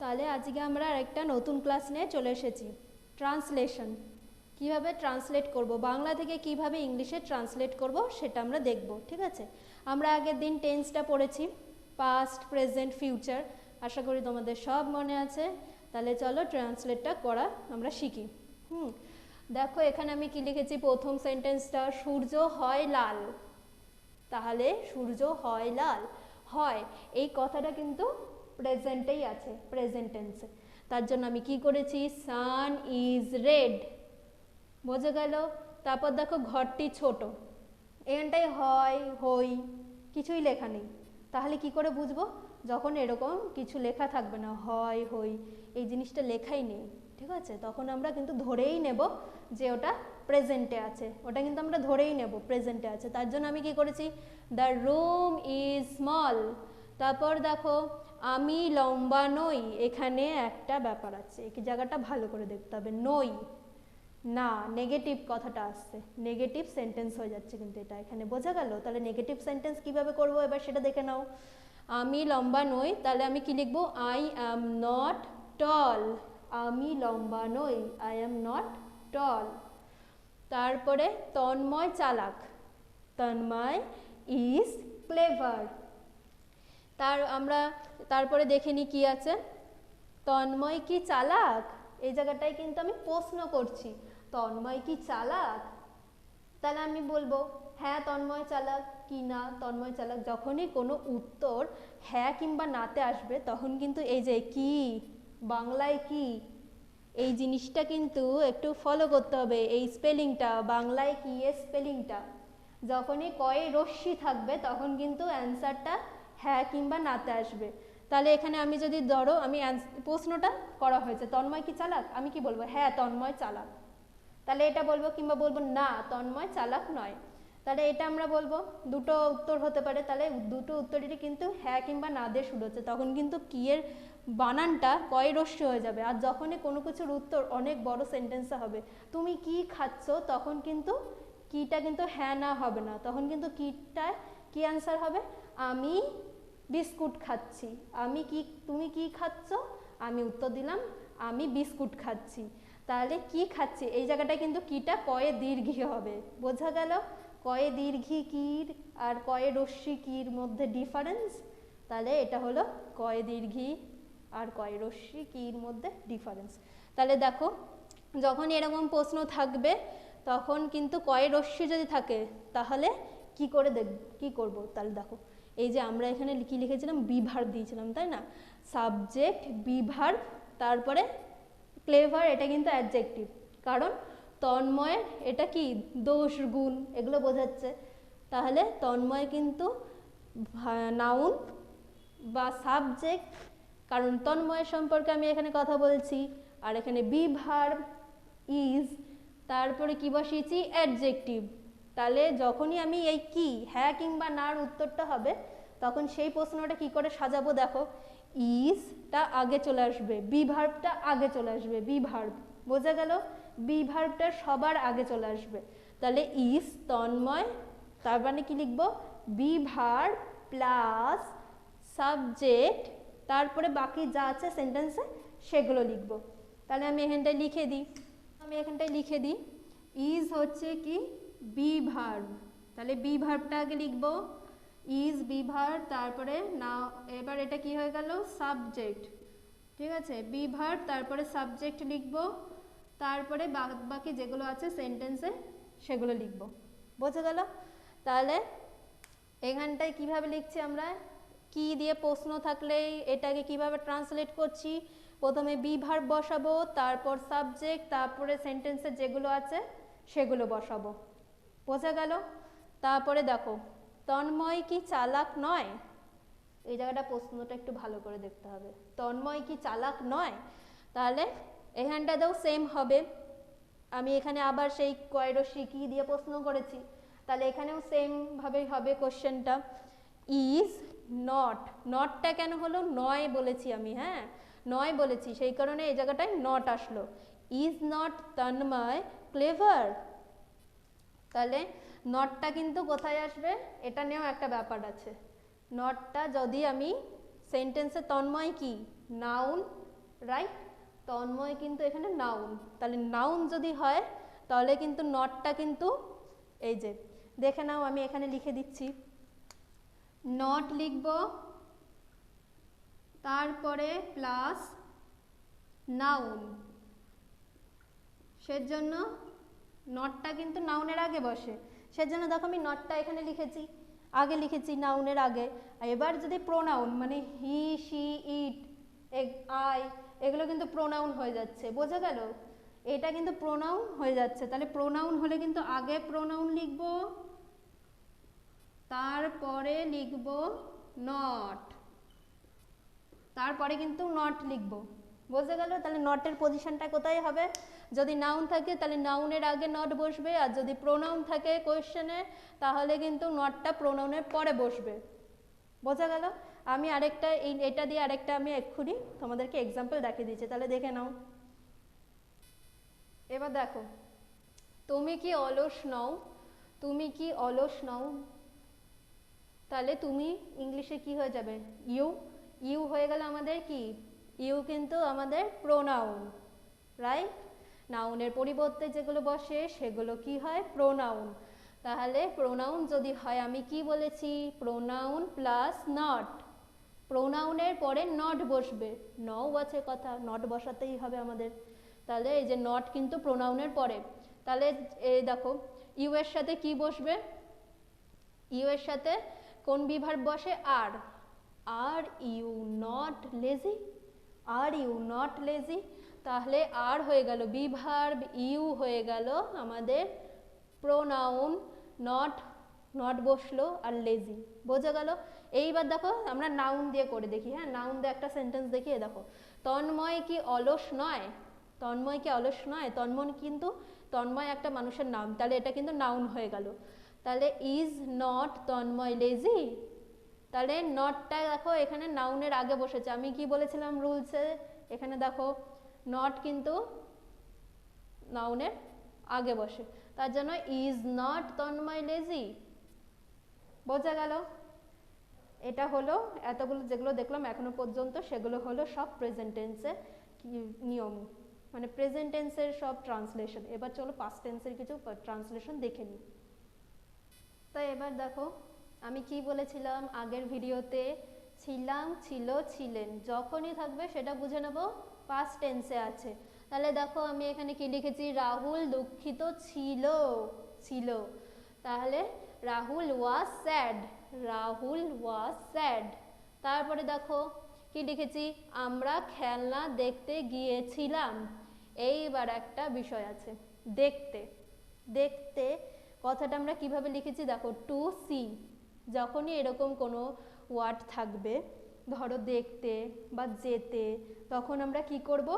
তাহলে আজকে আমরা আরেকটা নতুন ক্লাস নিয়ে চলে এসেছি, ট্রান্সলেশন। কিভাবে ট্রান্সলেট করব, বাংলা থেকে কিভাবে ইংলিশে ট্রান্সলেট করব সেটা আমরা দেখব। ঠিক আছে, আমরা আগের দিন টেন্সটা পড়েছি, পাস্ট, প্রেজেন্ট, ফিউচার। আশা করি তোমাদের সব মনে আছে। তাহলে চলো ট্রান্সলেটটা করা আমরা শিখি। দেখো এখানে আমি কি লিখেছি, প্রথম সেন্টেন্সটা, সূর্য হয় লাল। তাহলে সূর্য হয় লাল, হয় এই কথাটা কিন্তু প্রেজেন্টেই আছে, প্রেজেন্ট টেন্সে। তার জন্য আমি কি করেছি, সান ইজ রেড, বোঝা গেল। তারপর দেখো ঘরটি ছোট, এখানটায় হয়, হই, কিছুই লেখা নেই। তাহলে কি করে বুঝবো, যখন এরকম কিছু লেখা থাকবে না, হয়, হই, এই জিনিসটা লেখাই নেই, ঠিক আছে, তখন আমরা কিন্তু ধরেই নেব যে ওটা প্রেজেন্টে আছে, ওটা কিন্তু আমরা ধরেই নেব প্রেজেন্টে আছে। তার জন্য আমি কি করেছি, দ্য রুম ইজ স্মল। তারপর দেখো আমি লম্বা নই, এখানে একটা ব্যাপার আছে, এই জায়গাটা ভালো করে দেখতে হবে, নই না, নেগেটিভ কথাটা আসছে, নেগেটিভ সেন্টেন্স হয়ে যাচ্ছে কিন্তু এটা, এখানে বোঝা গেল। তাহলে নেগেটিভ সেন্টেন্স কিভাবে করব এবার সেটা দেখে নাও। আমি লম্বা নই, তাহলে আমি কি লিখবো, আই অ্যাম নট টল। আমি লম্বা নই, আই অ্যাম নট টল। তারপরে তন্ময় চালাক, তন্ময় ইজ ক্লেভার। তারপরে দেখে নি কি আছে, তন্ময় কি চালাক, এই জায়গাটায় কিন্তু আমি প্রশ্ন করছি, তন্ময় কি চালাক। তাহলে আমি বলবো হ্যাঁ তন্ময় চালাক, কি না তন্ময় চালাক। যখনই কোনো উত্তর হ্যাঁ কিংবা নাতে আসবে তখন কিন্তু এই যে কি, বাংলায় কি, এই জিনিসটা কিন্তু একটু ফলো করতে হবে, এই স্পেলিংটা, বাংলায় কি এর স্পেলিংটা। যখনই কয়ে রশ্মি থাকবে তখন কিন্তু অ্যান্সারটা হ্যাঁ কিংবা নাতে আসবে। তাহলে এখানে আমি যদি ধরো আমি প্রশ্নটা করা হয়েছে, তন্ময় কি চালাক, আমি কি বলবো, হ্যাঁ তন্ময় চালাক। তাহলে এটা বলবো, কিংবা বলবো না তন্ময় চালাক নয়। তাহলে এটা আমরা বলবো, দুটো উত্তর হতে পারে, তাহলে দুটো উত্তরেরই কিন্তু হ্যাঁ কিংবা না দিয়ে শুরু হচ্ছে, তখন কিন্তু কি এর বানানটা কয় রস্য হয়ে যাবে। আর যখনই কোনো কিছুর উত্তর অনেক বড় সেন্টেন্সে হবে, তুমি কি খাচ্ছ, তখন কিন্তু কিটা কিন্তু হ্যাঁ না হবে না, তখন কিন্তু কিটায় কি অ্যান্সার হবে, আমি বিস্কুট খাচ্ছি। আমি কি, তুমি কি খাচ্ছ, আমি উত্তর দিলাম আমি বিস্কুট খাচ্ছি। তাহলে কি খাচ্ছি, এই জায়গাটায় কিন্তু কিটা কয়ে দীর্ঘি হবে, বোঝা গেল। কয়ে দীর্ঘি কির আর কয়ে রশ্মি কির মধ্যে ডিফারেন্স, তাহলে এটা হলো কয়ে দীর্ঘি আর কয়ে রশ্মি কির মধ্যে ডিফারেন্স। তাহলে দেখো যখন এরকম প্রশ্ন থাকবে তখন কিন্তু কয়ে রশ্মি যদি থাকে তাহলে কি করে কি করব, তাহলে দেখো এই যে আমরা এখানে কি লিখেছিলাম, বিভার্ব দিয়েছিলাম তাই না, সাবজেক্ট বিভার্ব, তারপরে ক্লেভার, এটা কিন্তু অ্যাডজেক্টিভ, কারণ তন্ময়ের এটা কি দোষ গুণ এগুলো বোঝাচ্ছে। তাহলে তন্ময় কিন্তু নাউন বা সাবজেক্ট, কারণ তন্ময়ের সম্পর্কে আমি এখানে কথা বলছি, আর এখানে বিভার্ব ইজ, তারপরে কি বসিয়েছি অ্যাডজেক্টিভ। তাহলে যখনই আমি এই কি হ্যাঁ কিংবা নার উত্তরটা হবে তখন সেই প্রশ্নটা কি করে সাজাবো, দেখো ইজটা আগে চলে আসবে, বিভার্বটা আগে চলে আসবে, বিভার্ব, বোঝা গেল, বিভার্বটা সবার আগে চলে আসবে। তাহলে ইজ তন্ময়, তার মানে কি লিখবো, বিভার্ব প্লাস সাবজেক্ট, তারপরে বাকি যা আছে সেন্টেন্সে সেগুলো লিখবো। তাহলে আমি এখানটায় লিখে দিই, ইজ হচ্ছে কি বিভার্ব, তাহলে বিভার্বটা আগে লিখবো, ইজ বিভার্ব, তারপরে না, এবার এটা কি হয়ে গেল সাবজেক্ট, ঠিক আছে, বিভার্ব তারপরে সাবজেক্ট লিখবো, তারপরে বাকি যেগুলো আছে সেন্টেন্সে সেগুলো লিখবো, বোঝা গেল। তাহলে এখানটায় কিভাবে লিখছি আমরা, কি দিয়ে প্রশ্ন থাকলে এটাকে কিভাবে ট্রান্সলেট করছি, প্রথমে বিভার্ব বসাবো, তারপর সাবজেক্ট, তারপরে সেন্টেন্সে যেগুলো আছে সেগুলো বসাবো, বোঝা গেল। তারপরে দেখো তন্ময় কি চালাক নয়, এই জায়গাটা প্রশ্নটা একটু ভালো করে দেখতে হবে, তন্ময় কি চালাক নয়। তাহলে এখানটাতেও সেম হবে, আমি এখানে আবার সেই কয়রশ্মি কি দিয়ে প্রশ্ন করেছি, তাহলে এখানেও সেম ভাবে হবে কোশ্চেনটা, ইজ নট, নটটা কেন হলো, নয় বলেছি আমি, হ্যাঁ নয় বলেছি, সেই কারণে এই জায়গাটায় নট আসলো, ইজ নট তন্ময় ক্লেভার। তাহলে নটটা কিন্তু কোথায় আসবে, এটা নিয়েও একটা ব্যাপার আছে। নটটা যদি আমি সেন্টেন্সে তন্ময় কি নাউন, রাইট, তন্ময় কিন্তু এখানে নাউন, তাহলে নাউন যদি হয় তাহলে কিন্তু নটটা কিন্তু এই যে দেখে নাও, আমি এখানে লিখে দিচ্ছি, নট লিখব, তারপরে প্লাস নাউন, সেজন্য নটটা কিন্তু নাউনের আগে বসে, সেজন্য দেখো আমি নটটা এখানে লিখেছি, আগে লিখেছি নাউনের আগে। আর এবার যদি প্রোনাউন মানে হি, শি, ইট, আই, এগুলো কিন্তু প্রোনাউন হয়ে যাচ্ছে, বোঝা গেল, এটা কিন্তু প্রোনাউন হয়ে যাচ্ছে। তাহলে প্রোনাউন হলে কিন্তু আগে প্রোনাউন লিখব, তারপরে লিখব নট, তারপরে কিন্তু নট লিখব, বোঝা গেল। তাহলে নটের পজিশনটা কোথায় হবে, যদি নাউন থাকে তাহলে নাউনের আগে নট বসবে, আর যদি প্রোনাউন থাকে কোয়েশ্চেনে তাহলে কিন্তু নটটা প্রোনাউনের পরে বসবে, বোঝা গেল। আমি আরেকটা এটা দিয়ে আরেকটা আমি এক্ষুনি তোমাদেরকে এক্সাম্পল দেখিয়ে দিচ্ছি, তাহলে দেখে নাও। এবার দেখো, তুমি কি অলস নও, তুমি কি অলস নও, তাহলে তুমি ইংলিশে কি হয়ে যাবে, ইউ, ইউ হয়ে গেল আমাদের কি, ইউ কিন্তু আমাদের প্রোনাউন, রাইট, নাউনের পরিবর্তে যেগুলো বসে সেগুলো কি হয়, প্রোনাউন। তাহলে প্রোনাউন যদি হয়, আমি কি বলেছি, প্রোনাউন প্লাস নট, প্রোনাউনের পরে নট বসবে, নও আছে কথা, নট বসাতেই হবে আমাদের, তাহলে এই যে নট কিন্তু প্রোনাউনের পরে। তাহলে এই দেখো ইউ এর সাথে কি বসবে, ইউ এর সাথে কোন বিভার্ব বসে, আর, are you not lazy, are you not lazy, তাহলে আর হয়ে গেল বিভার্ব, ইউ হয়ে গেল আমাদের প্রোনাউন, নট, নট বসলো আর লেজি, বোঝা গেল। এইবার দেখো আমরা নাউন দিয়ে করে দেখি, হ্যাঁ, নাউন দিয়ে একটা সেন্টেন্স দেখিয়ে দেখো, তন্ময় কি অলস নয়, তন্ময় কি অলস নয়, তন্ময় কিন্তু, তন্ময় একটা মানুষের নাম, তাহলে এটা কিন্তু নাউন হয়ে গেল। তাহলে ইজ নট তন্ময় লেজি, তাহলে নটটা দেখো এখানে নাউনের আগে বসেছে, আমি কি বলেছিলাম রুলসে, এখানে দেখো নট কিন্তু নাউনের আগে বসে, তার জন্য ইজ নট তন্ময় লেজি, বোঝা গেল। এটা হলো এতগুলো যেগুলো দেখলাম এখনো পর্যন্ত, সেগুলো হলো সব প্রেজেন্ট টেন্সের নিয়ম, মানে প্রেজেন্ট টেন্সের সব ট্রান্সলেশন। এবার চলো পাস্ট টেন্সের কিছু ট্রান্সলেশন দেখে নিই। তো এবার দেখো আমি কি বলেছিলাম আগের ভিডিওতে, ছিলাম, ছিল, ছিলেন, যখনই থাকবে সেটা বুঝে নেব পাস্ট টেন্সে আছে। তাহলে দেখো আমি এখানে কি লিখেছি, রাহুল দুঃখিত ছিল, ছিল, তাহলে রাহুল ওয়াজ স্যাড, রাহুল ওয়াজ স্যাড। তারপরে দেখো কি লিখেছি, আমরা খেলনা দেখতে গিয়েছিলাম। এইবার একটা বিষয় আছে, দেখতে, দেখতে কথাটা আমরা কিভাবে লিখেছি দেখো, টু সি, যখনই এরকম কোনো ওয়ার্ড থাকবে, ধরো দেখতে বা যেতে, তখন আমরা কি করব,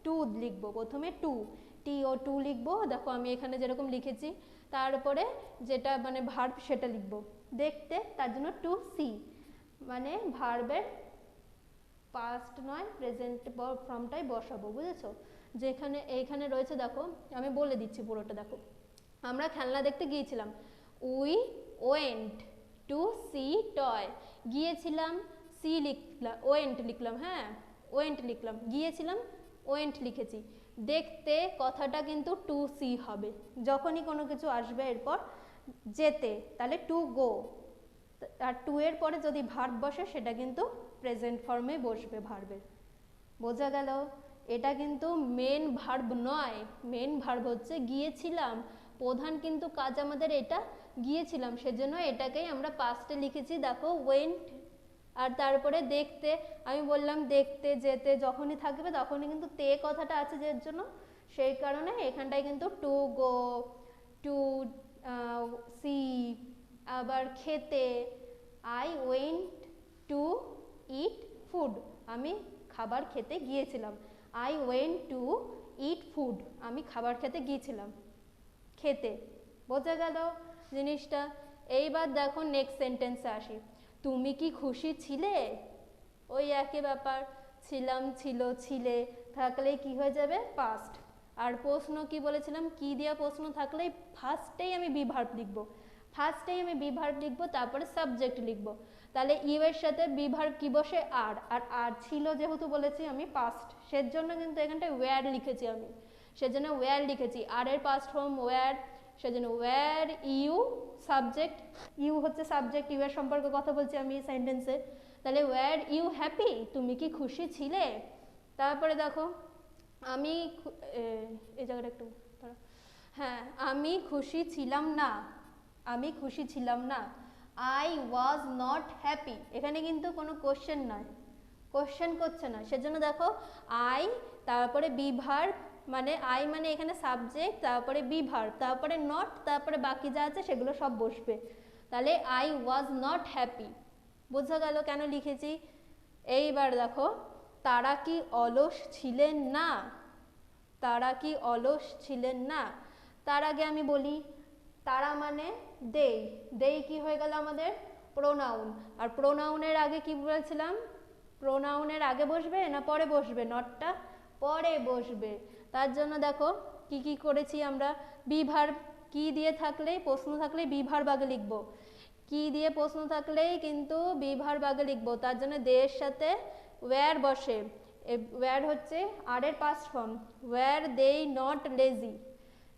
টু লিখবো, প্রথমে টু, টি ও টু লিখবো, দেখো আমি এখানে যেরকম লিখেছি, তারপরে যেটা মানে ভার্ব সেটা লিখবো, দেখতে, তার জন্য টু সি, মানে ভার্বের পাস্ট নয় প্রেজেন্ট ফর্মটাই বসাবো, বুঝেছো। যেখানে এইখানে রয়েছে দেখো আমি বলে দিচ্ছি পুরোটা, দেখো আমরা খেলনা দেখতে গিয়েছিলাম, we went to see toy, গিয়েছিলাম, সি লিখলাম, ওয়েন্ট লিখলাম, হ্যাঁ ওয়েন্ট লিখলাম, গিয়েছিলাম ওয়েন্ট লিখেছি। দেখতে কথাটা কিন্তু টু সি হবে, যখনই কোনো কিছু আসবে এরপর যেতে, তাহলে টু গো, আর টু এর পরে যদি ভার্ব বসে সেটা কিন্তু প্রেজেন্ট ফর্মে বসবে ভার্বের, বোঝা গেল। এটা কিন্তু মেন ভার্ব নয়, মেন ভার্ব হচ্ছে গিয়েছিলাম, প্রধান কিন্তু কাজ আমাদের এটা গিয়েছিলাম, সেজন্য এটাকেই আমরা পাস্টে লিখেছি, দেখো ওয়েন্ট, আর তারপরে দেখতে, আমি বললাম দেখতে যেতে যখনই থাকবে তখনই কিন্তু তে কথাটা আছে, যে জন্য সেই কারণে এখানটায় কিন্তু টু গো, টু সি, আবার খেতে, I went to eat food, আমি খাবার খেতে গিয়েছিলাম, I went to eat food, আমি খাবার খেতে গিয়েছিলাম, খেতে, বোঝা গেল জিনিসটা। এইবার দেখো নেক্সট সেন্টেন্সে আসি, তুমি কি খুশি ছিলে, ওই একই ব্যাপার, ছিলাম, ছিল, ছিলে থাকলে কি হয়ে যাবে পাস্ট, আর প্রশ্ন কি বলেছিলাম, কি দিয়া প্রশ্ন থাকলে ফার্স্টেই আমি বি ভার্ব লিখবো, ফার্স্টেই আমি বি ভার্ব লিখবো, তারপরে সাবজেক্ট লিখবো। তাহলে ইউ এর সাথে বি ভার্ব কি বসে? আর আর ছিল যেহেতু বলেছি আমি পাস্ট, সেজন্য কিন্তু এখানটায় ওয়্যার লিখেছি আমি, সেজন্য ওয়্যার লিখেছি। আর এর পাস্ট ফর্ম ওয়্যার, সেজন্য ওয়্যার ইউ সাবজেক্ট, ইউ হচ্ছে সাবজেক্ট, ইউ এর সম্পর্কে কথা বলছি আমি সেন্টেন্সে। তাহলে ওয়্যার ইউ হ্যাপি, তুমি কি খুশি ছিলে? তারপরে দেখো আমি এই জায়গাটা একটু, হ্যাঁ, আমি খুশি ছিলাম না, আমি খুশি ছিলাম না। আই ওয়াজ নট হ্যাপি, এখানে কিন্তু কোনো কোশ্চেন নয়, কোশ্চেন করছে না, সেজন্য দেখো আই তারপরে বি ভার্ব, মানে আই মানে এখানে সাবজেক্ট, তারপরে বি ভার্ব, তারপরে নট, তারপরে বাকি যা আছে সেগুলো সব বসবে। তাহলে আই ওয়াজ নট হ্যাপি, বোঝা গেল কেন লিখেছি। এইবার দেখো তারা কি অলস ছিলেন না, তারা কি অলস ছিলেন না। তার আগে আমি বলি তারা মানে দেই, দেই কি হয়ে গেল আমাদের? প্রোনাউন। আর প্রোনাউনের আগে কি বলছিলাম? প্রোনাউনের আগে বসবে না পরে বসবে? নটটা পরে বসবে। তার জন্য দেখো কি কি করেছি আমরা, বি ভার্ব কি দিয়ে থাকলে, প্রশ্ন থাকলে বি ভার্ব আগে লিখবো, কি দিয়ে প্রশ্ন থাকলেই কিন্তু বি ভার্ব আগে লিখবো। তার জন্য দে এর সাথে ওয়্যার বসে, ওয়্যার হচ্ছে আর এর past form, were they not lazy,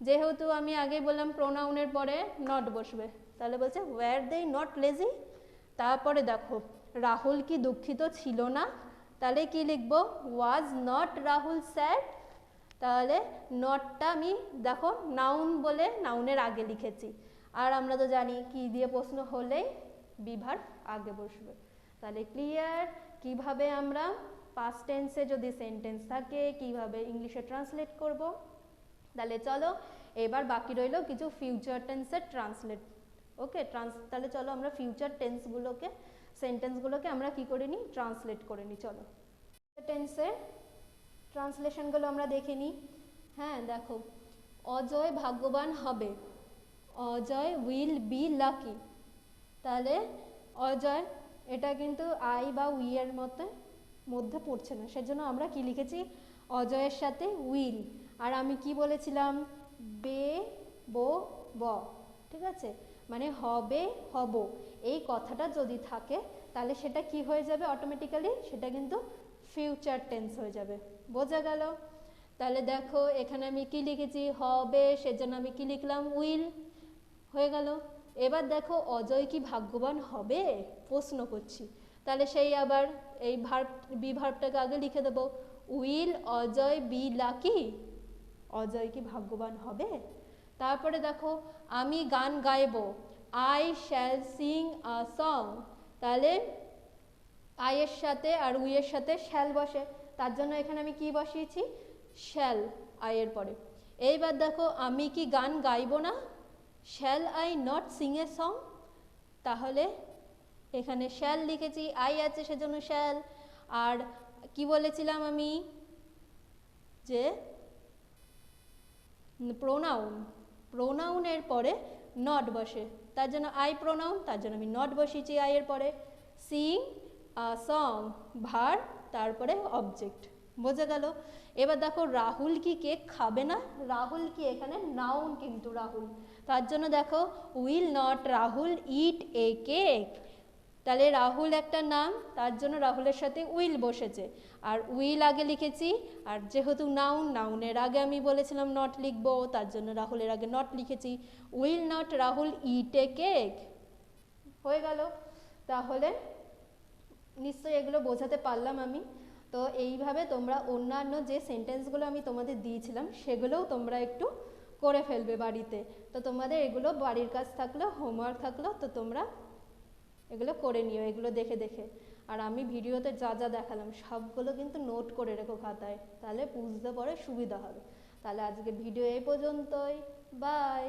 যেহেতু আমি আগেই বললাম প্রোনাউনের পরে নট বসবে, তাহলে বলছে ওয়্যার দে নট লেজি। তারপরে দেখো রাহুল কি দুঃখিত ছিল না, তাহলে কি লিখবো? Was not Rahul sad. তাহলে নটটা আমি দেখো নাউন বলে নাউনের আগে লিখেছি, আর আমরা তো জানি কি দিয়ে প্রশ্ন হলেই বি ভার্ব আগে বসবে। তাহলে ক্লিয়ার কিভাবে আমরা পাস্ট টেন্সে যদি সেন্টেন্স থাকে কিভাবে ইংলিশে ট্রান্সলেট করব। তাহলে চলো এবার বাকি রইল কিছু ফিউচার টেন্সের ট্রান্সলেট। ওকে, তাহলে চলো আমরা ফিউচার টেন্সগুলোকে, সেন্টেন্সগুলোকে আমরা কি করে নিই? ট্রান্সলেট করে নিই। চলো টেন্সের ট্রান্সলেশনগুলো আমরা দেখে নিই। হ্যাঁ দেখো, অজয় ভাগ্যবান হবে, অজয় উইল বি লাকি। তাহলে অজয় এটা কিন্তু আই বা উই এর মধ্যে পড়ছে না, সেজন্য আমরা কি লিখেছি? অজয়ের সাথে উইল। আর আমি কি বলেছিলাম? বে বো ব, ঠিক আছে, মানে হবে হব, এই কথাটা যদি থাকে তাহলে সেটা কি হয়ে যাবে? অটোমেটিক্যালি সেটা কিন্তু ফিউচার টেন্স হয়ে যাবে। বোঝা গেল? তাহলে দেখো এখানে আমি কি লিখেছি? হবে, সেজন্য আমি কি লিখলাম? উইল, হয়ে গেল। এবার দেখো অজয় কি ভাগ্যবান হবে? প্রশ্ন করছি, তাহলে সেই আবার এই ভার্ব বি ভার্বটাকে আগে লিখে দেবো, will Ajay be lucky, Ajay কি ভাগ্যবান হবে। তারপরে দেখো আমি গান গাইবো, I shall sing a song. তাহলে আই এর সাথে আর উই এর সাথে শ্যাল বসে, তার জন্য এখানে আমি কি বসিয়েছি? শ্যাল আই এর পরে। এইবার দেখো আমি কি গান গাইবো না, shall I not sing a song. তাহলে এখানে শ্যাল লিখেছি, আই আছে সেজন্য শ্যাল। আর কি বলেছিলাম আমি? যে প্রোনাউন, প্রোনাউনের পরে নট বসে, তার জন্য আই প্রোনাউন, তার জন্য আমি নট বসিয়েছি আই এর পরে। সিং সং ভার্ব, তারপরে অবজেক্ট। বোঝা গেল? এবার দেখো রাহুল কি কেক খাবে না, রাহুল কি এখানে নাউন কিন্তু রাহুল, তার জন্য দেখো will not Rahul it a cake. তাহলে রাহুল একটা নাম, তার জন্য রাহুলের সাথে উইল বসেছে, আর উইল আগে লিখেছি, আর যেহেতু নাউন, নাউনের আগে আমি বলেছিলাম নট লিখবো, তার জন্য রাহুলের আগে নট লিখেছি। Will not Rahul it a cake, হয়ে গেল। তাহলে নিশ্চয়ই এগুলো বোঝাতে পারলাম আমি। তো এইভাবে তোমরা অন্যান্য যে সেন্টেন্সগুলো আমি তোমাদের দিয়েছিলাম সেগুলোও তোমরা একটু করে ফেলবে বাড়িতে। তো তোমাদের এগুলো বাড়ির কাজ থাকলো, হোমওয়ার্ক থাকলো, তো তোমরা এগুলো করে নিও, এগুলো দেখে দেখে। আর আমি ভিডিওতে যা যা দেখালাম সবগুলো কিন্তু নোট করে রেখো খাতায়, তাহলে বুঝতে পরে সুবিধা হবে। তাহলে আজকে ভিডিও এই পর্যন্তই, বাই।